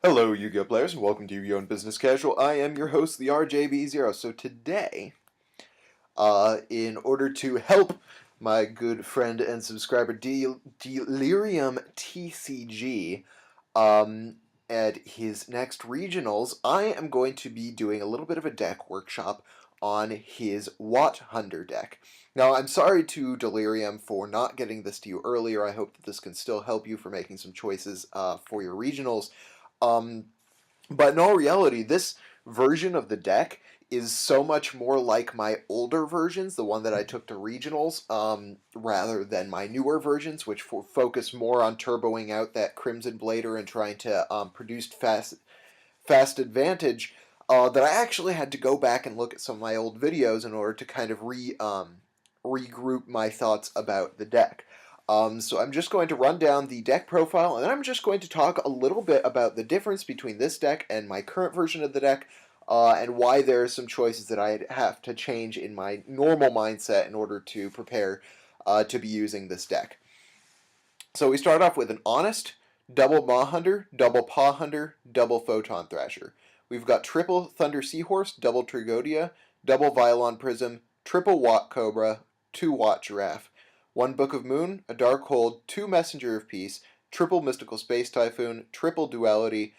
Hello, Yu-Gi-Oh players, and welcome to Yu-Gi-Oh! Business Casual. I am your host, the RJB0. So today, in order to help my good friend and subscriber Delirium TCG at his next regionals, I am going to be doing a little bit of a deck workshop on his Watt Hunter deck. Now, I'm sorry to Delirium for not getting this to you earlier. I hope that this can still help you for making some choices for your regionals. But in all reality, this version of the deck is so much more like my older versions, the one that I took to regionals, rather than my newer versions, which focus more on turboing out that Crimson Blader and trying to produce fast advantage. That I actually had to go back and look at some of my old videos in order to kind of regroup my thoughts about the deck. So I'm just going to run down the deck profile, and then I'm just going to talk a little bit about the difference between this deck and my current version of the deck, and why there are some choices that I have to change in my normal mindset in order to prepare to be using this deck. So we start off with an Honest, double Maw Hunter, double Paw Hunter, double Photon Thrasher. We've got triple Thunder Seahorse, double Trigodia, double Violon Prism, triple Watt Cobra, two Watt Giraffe, one Book of Moon, a Dark Hold, two Messenger of Peace, triple Mystical Space Typhoon, triple Duality,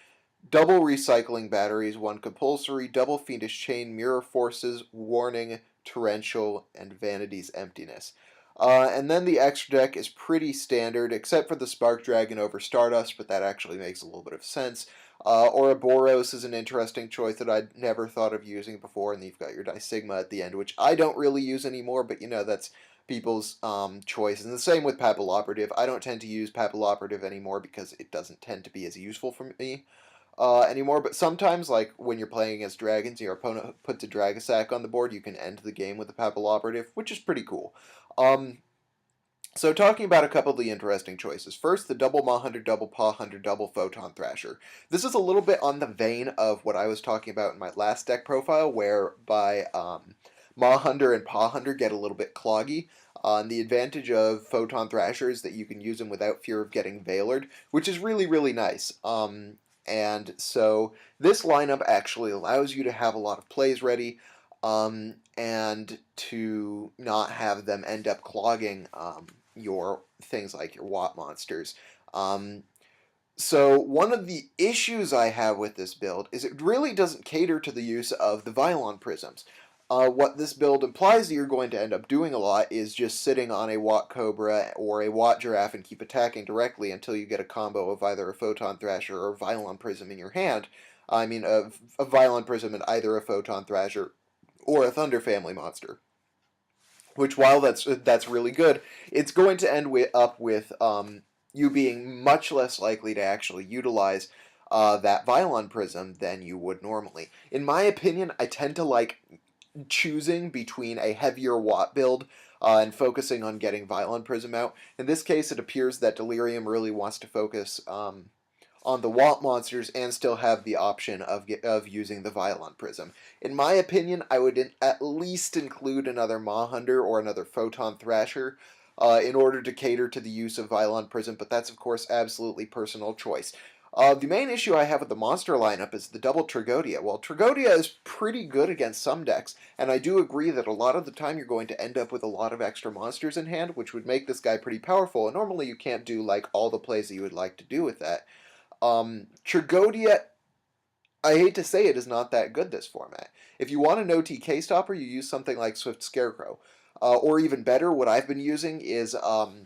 double Recycling Batteries, one Compulsory, double Fiendish Chain, Mirror Forces, Warning, Torrential, and Vanity's Emptiness. And then the extra deck is pretty standard, except for the Spark Dragon over Stardust, but that actually makes a little bit of sense. Ouroboros is an interesting choice that I'd never thought of using before, and you've got your Disigma at the end, which I don't really use anymore, but you know, that's people's choice. And the same with Papilloperative. I don't tend to use Papilloperative anymore because it doesn't tend to be as useful for me anymore, but sometimes, like when you're playing against dragons, your opponent puts a Dragasack on the board, you can end the game with a Papilloperative, which is pretty cool. So talking about a couple of the interesting choices. First, the double Maw Hunter, double Paw Hunter, double Photon Thrasher. This is a little bit on the vein of what I was talking about in my last deck profile, whereby Maw Hunter and Paw Hunter get a little bit cloggy. And the advantage of Photon Thrasher is that you can use them without fear of getting Veilered, which is really, really nice. And so this lineup actually allows you to have a lot of plays ready, and to not have them end up clogging your things like your Watt monsters. So one of the issues I have with this build is it really doesn't cater to the use of the Violon Prisms. What this build implies that you're going to end up doing a lot is just sitting on a Watt Cobra or a Watt Giraffe and keep attacking directly until you get a combo of either a Photon Thrasher or a Violon Prism in your hand. I mean, a Violon Prism and either a Photon Thrasher or a Thunder Family monster. Which, while that's really good, it's going to end up with you being much less likely to actually utilize that Violon Prism than you would normally. In my opinion, I tend to like choosing between a heavier Watt build and focusing on getting Violon Prism out. In this case, it appears that Delirium really wants to focus on the Watt monsters and still have the option of using the Violon Prism. In my opinion, I would at least include another Maw Hunter or another Photon Thrasher in order to cater to the use of Violon Prism, but that's of course absolutely personal choice. The main issue I have with the monster lineup is the double Trigodia. Well, Trigodia is pretty good against some decks, and I do agree that a lot of the time you're going to end up with a lot of extra monsters in hand, which would make this guy pretty powerful, and normally you can't do like all the plays that you would like to do with that. Trigodia, I hate to say it, is not that good this format. If you want an OTK stopper, you use something like Swift Scarecrow. Or even better, what I've been using is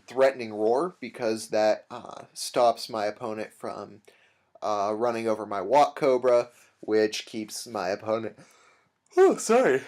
Threatening Roar, because that stops my opponent from running over my Watt Cobra, which keeps my opponent... Oh, sorry.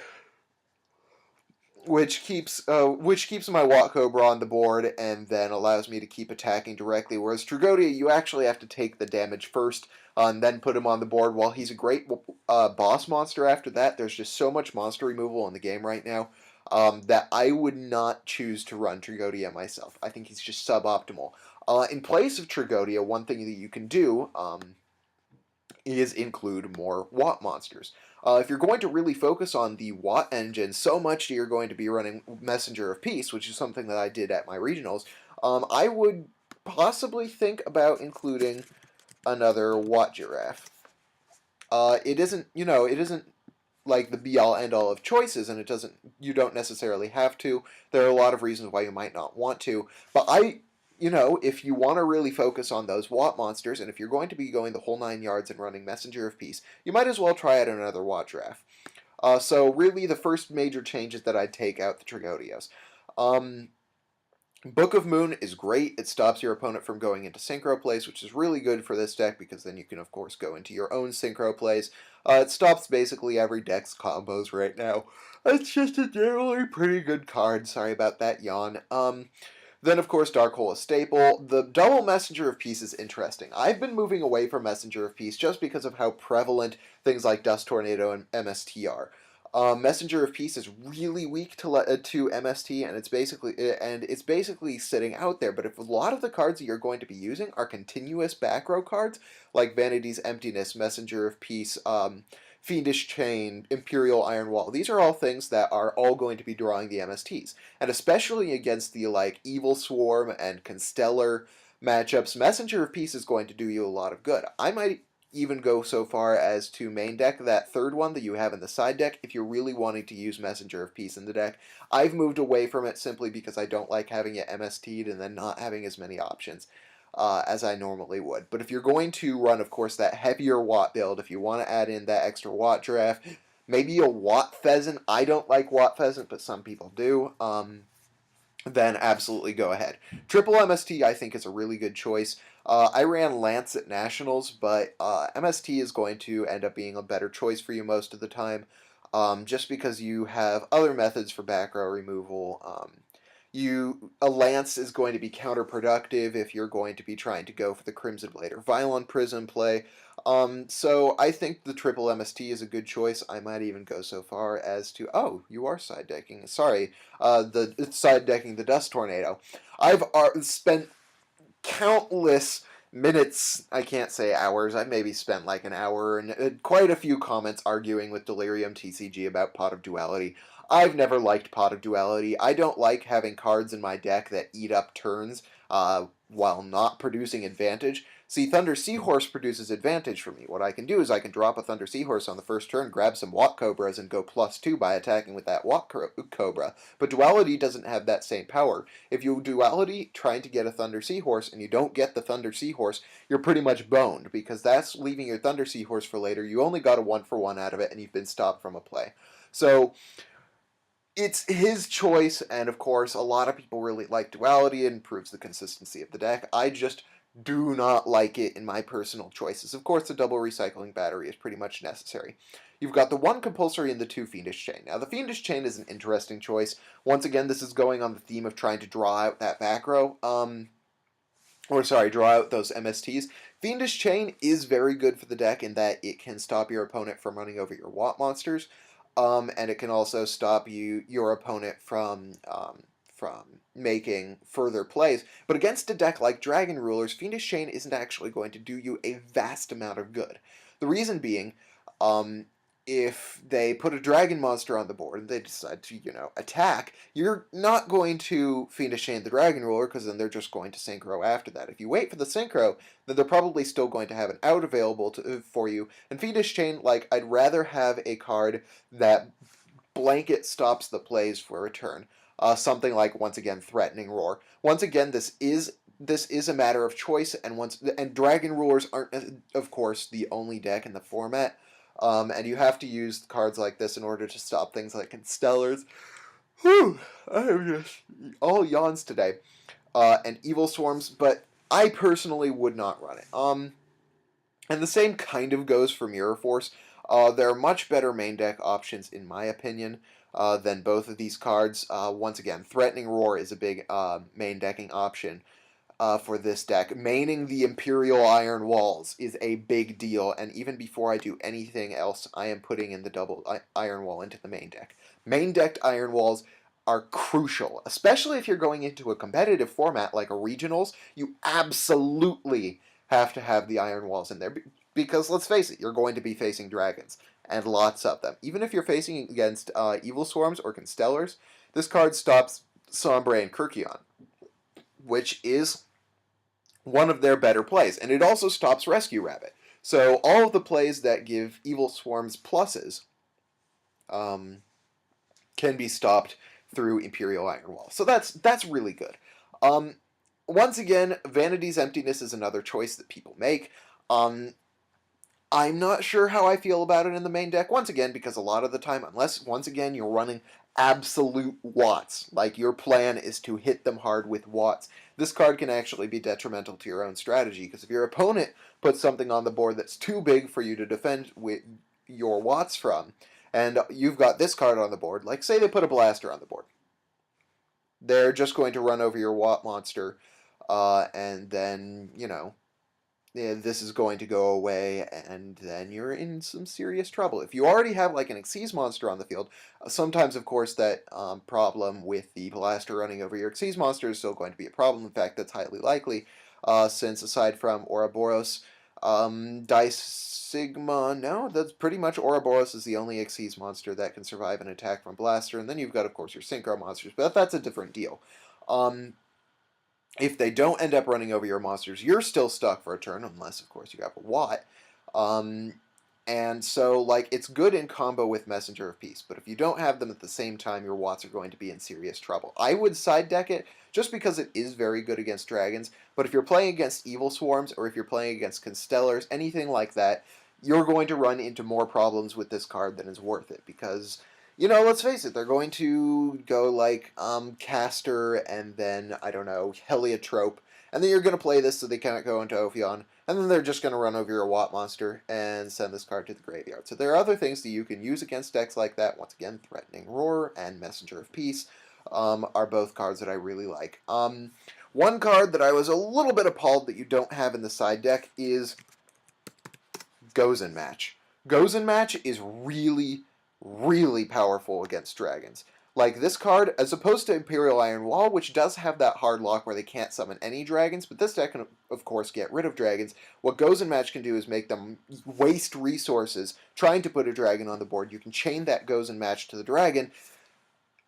Which keeps my Watt Cobra on the board and then allows me to keep attacking directly. Whereas Trigodia, you actually have to take the damage first and then put him on the board. While he's a great boss monster after that, there's just so much monster removal in the game right now that I would not choose to run Trigodia myself. I think he's just suboptimal. In place of Trigodia, one thing that you can do is include more Watt monsters. If you're going to really focus on the Watt engine so much that you're going to be running Messenger of Peace, which is something that I did at my regionals, I would possibly think about including another Watt Giraffe. It isn't, it isn't like the be-all end-all of choices, and you don't necessarily have to. There are a lot of reasons why you might not want to, but if you want to really focus on those Watt monsters, and if you're going to be going the whole 9 yards and running Messenger of Peace, you might as well try out another Watt Giraffe. So really, the first major change is that I'd take out the Trigodios. Book of Moon is great. It stops your opponent from going into synchro plays, which is really good for this deck because then you can, of course, go into your own synchro plays. It stops basically every deck's combos right now. It's just a generally pretty good card. Sorry about that yawn. Then, of course, Dark Hole is staple. The double Messenger of Peace is interesting. I've been moving away from Messenger of Peace just because of how prevalent things like Dust Tornado and MST are. Messenger of Peace is really weak to MST, and it's basically sitting out there. But if a lot of the cards that you're going to be using are continuous back row cards, like Vanity's Emptiness, Messenger of Peace, Fiendish Chain, Imperial Iron Wall, these are all things that are all going to be drawing the MSTs, and especially against the Evil Swarm and Constellar matchups, Messenger of Peace is going to do you a lot of good. I might even go so far as to main deck that third one that you have in the side deck if you're really wanting to use Messenger of Peace in the deck. I've moved away from it simply because I don't like having it MST'd and then not having as many options as I normally would. But if you're going to run, of course, that heavier Watt build, if you want to add in that extra Watt Giraffe, maybe a Watt Pheasant. I don't like Watt Pheasant, but some people do. Then absolutely go ahead. Triple MST, I think, is a really good choice. I ran Lance at Nationals, but MST is going to end up being a better choice for you most of the time, just because you have other methods for back row removal. A Lance is going to be counterproductive if you're going to be trying to go for the Crimson Blade or Violent Prism play. So I think the triple MST is a good choice. I might even go so far as to, oh, you are side decking. Sorry, it's side decking the Dust Tornado. I've spent countless minutes, I can't say hours, I maybe spent like an hour and quite a few comments arguing with Delirium TCG about Pot of Duality. I've never liked Pot of Duality. I don't like having cards in my deck that eat up turns while not producing advantage. See, Thunder Seahorse produces advantage for me. What I can do is I can drop a Thunder Seahorse on the first turn, grab some Watt Cobras, and go +2 by attacking with that Watt Cobra. But Duality doesn't have that same power. If you Duality trying to get a Thunder Seahorse and you don't get the Thunder Seahorse, you're pretty much boned, because that's leaving your Thunder Seahorse for later. You only got a 1-for-1 out of it, and you've been stopped from a play. So it's his choice, and of course, a lot of people really like Duality. It improves the consistency of the deck. I just do not like it in my personal choices. Of course, the double recycling battery is pretty much necessary. You've got the 1 compulsory and the 2 Fiendish Chain. Now, the Fiendish Chain is an interesting choice. Once again, this is going on the theme of trying to draw out that back row. Draw out those MSTs. Fiendish Chain is very good for the deck in that it can stop your opponent from running over your Watt monsters. And it can also stop your opponent from making further plays. But against a deck like Dragon Rulers, Fiendish Chain isn't actually going to do you a vast amount of good. The reason being, if they put a dragon monster on the board and they decide to, attack, you're not going to Fiendish Chain the Dragon Ruler, because then they're just going to Synchro after that. If you wait for the Synchro, then they're probably still going to have an out available for you. And Fiendish Chain, I'd rather have a card that blanket stops the plays for a turn. Something like, once again, Threatening Roar. Once again, this is a matter of choice, and Dragon Rulers aren't, of course, the only deck in the format. And you have to use cards like this in order to stop things like Constellars. Whew, I am just all yawns today. And Evil Swarms, but I personally would not run it. And the same kind of goes for Mirror Force. There are much better main deck options, in my opinion, than both of these cards. Once again, Threatening Roar is a big main decking option. For this deck. Maining the Imperial Iron Walls is a big deal, and even before I do anything else, I am putting in the double Iron Wall into the main deck. Main decked Iron Walls are crucial, especially if you're going into a competitive format like a Regionals. You absolutely have to have the Iron Walls in there, because let's face it, you're going to be facing dragons, and lots of them. Even if you're facing against Evil Swarms or Constellars, this card stops Sombre and Kyrkion, which is one of their better plays. And it also stops Rescue Rabbit. So all of the plays that give Evil Swarms pluses um, can be stopped through Imperial Iron Wall. So that's really good. Um, Once again, Vanity's Emptiness is another choice that people make. Um, I'm not sure how I feel about it in the main deck, once again, because a lot of the time, unless, once again, you're running absolute Watts, like your plan is to hit them hard with Watts, this card can actually be detrimental to your own strategy, because if your opponent puts something on the board that's too big for you to defend with your Watts from, and you've got this card on the board, like say they put a Blaster on the board, they're just going to run over your Watt monster, and then, you know, yeah, this is going to go away, and then you're in some serious trouble. If you already have like an Xyz monster on the field, sometimes, of course, that problem with the Blaster running over your Xyz monster is still going to be a problem. In fact, that's highly likely, since aside from Ouroboros, Dice Sigma, no, that's pretty much Ouroboros is the only Xyz monster that can survive an attack from Blaster, and then you've got, of course, your Synchro monsters, but that's a different deal. If they don't end up running over your monsters, you're still stuck for a turn, unless, of course, you have a Watt. And so, like, it's good in combo with Messenger of Peace, but if you don't have them at the same time, your Watts are going to be in serious trouble. I would side deck it, just because it is very good against dragons, but if you're playing against Evil Swarms, or if you're playing against Constellars, anything like that, you're going to run into more problems with this card than is worth it, because let's face it, they're going to go like Caster and then, I don't know, Heliotrope, and then you're going to play this so they can't go into Ophion, and then they're just going to run over your Watt monster and send this card to the graveyard. So there are other things that you can use against decks like that. Once again, Threatening Roar and Messenger of Peace are both cards that I really like. One card that I was a little bit appalled that you don't have in the side deck is Gozen Match. Gozen Match is really, really powerful against dragons. Like this card, as opposed to Imperial Iron Wall, which does have that hard lock where they can't summon any dragons, but this deck can, of course, get rid of dragons. What Gozen Match can do is make them waste resources trying to put a dragon on the board. You can chain that Gozen Match to the dragon,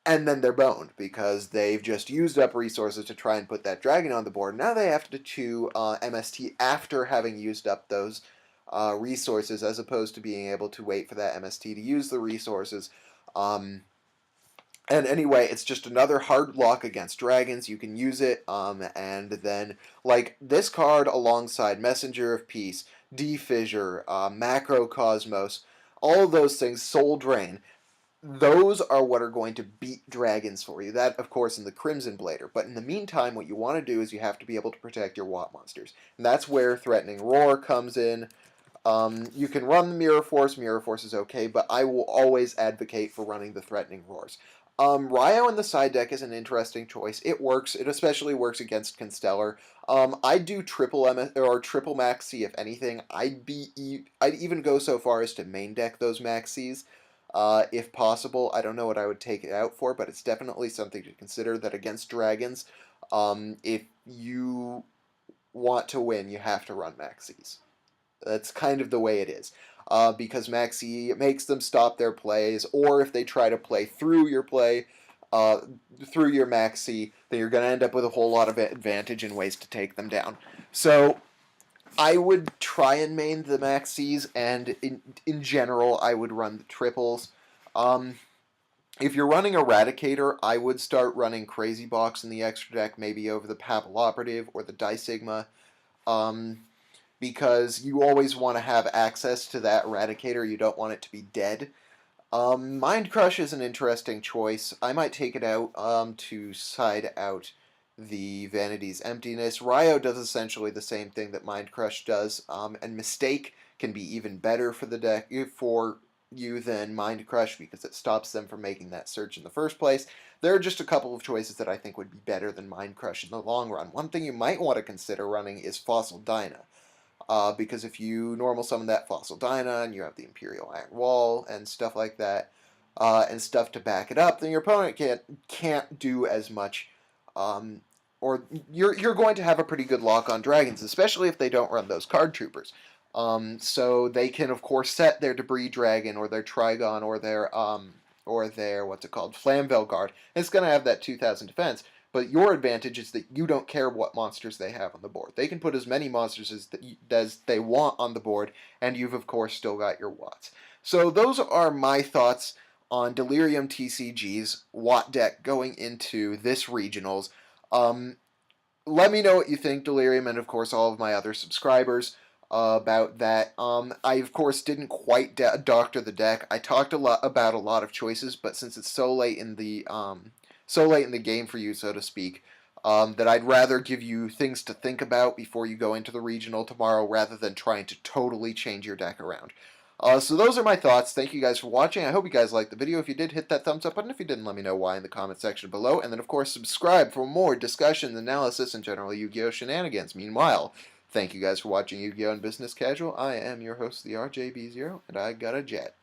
and then they're boned because they've just used up resources to try and put that dragon on the board. Now they have to MST after having used up those resources, as opposed to being able to wait for that MST to use the resources. And anyway, it's just another hard lock against dragons. You can use it, and then, like, this card alongside Messenger of Peace, Defissure, Macrocosmos, all of those things, Soul Drain, those are what are going to beat dragons for you. That, of course, in the Crimson Blader. But in the meantime, what you want to do is you have to be able to protect your Watt monsters. And that's where Threatening Roar comes in. You can run the Mirror Force. Mirror Force is okay, but I will always advocate for running the Threatening Roars. Ryo in the side deck is an interesting choice. It works. It especially works against Constellar. I'd do triple or triple Maxi if anything. I'd even go so far as to main deck those Maxis. If possible. I don't know what I would take it out for, but it's definitely something to consider that against dragons, if you want to win, you have to run Maxis. That's kind of the way it is. Because Maxi makes them stop their plays, or if they try to play through your play, through your Maxi, then you're going to end up with a whole lot of advantage and ways to take them down. So I would try and main the Maxis, and in general, I would run the triples. If you're running Eradicator, I would start running Crazy Box in the extra deck, maybe over the Papal Operative or the Die Sigma, because you always want to have access to that Eradicator. You don't want it to be dead. Mind Crush is an interesting choice. I might take it out to side out the Vanity's Emptiness. Ryo does essentially the same thing that Mind Crush does, and Mistake can be even better for the deck for you than Mind Crush because it stops them from making that search in the first place. There are just a couple of choices that I think would be better than Mind Crush in the long run. One thing you might want to consider running is Fossil Dyna. Because if you normal summon that Fossil Dyna and you have the Imperial Iron Wall and stuff like that, and stuff to back it up, then your opponent can't do as much, or you're going to have a pretty good lock on dragons, especially if they don't run those card troopers. So they can of course set their Debris Dragon or their Trigon or their what's it called, Flamvell Guard. And it's going to have that 2,000 defense. but your advantage is that you don't care what monsters they have on the board. They can put as many monsters as they want on the board, and you've of course still got your Watts. So those are my thoughts on Delirium TCG's Watt deck going into this regionals. Let me know what you think, Delirium, and of course all of my other subscribers about that. I of course didn't quite doctor the deck. I talked a lot about a lot of choices, but since it's so late in the game for you, so to speak, that I'd rather give you things to think about before you go into the regional tomorrow, rather than trying to totally change your deck around. So those are my thoughts. Thank you guys for watching. I hope you guys liked the video. If you did, hit that thumbs up button. If you didn't, let me know why in the comment section below. And then, of course, subscribe for more discussion, analysis, and general Yu-Gi-Oh! Shenanigans. Meanwhile, thank you guys for watching Yu-Gi-Oh! and Business Casual. I am your host, the RJB0, and I got a jet.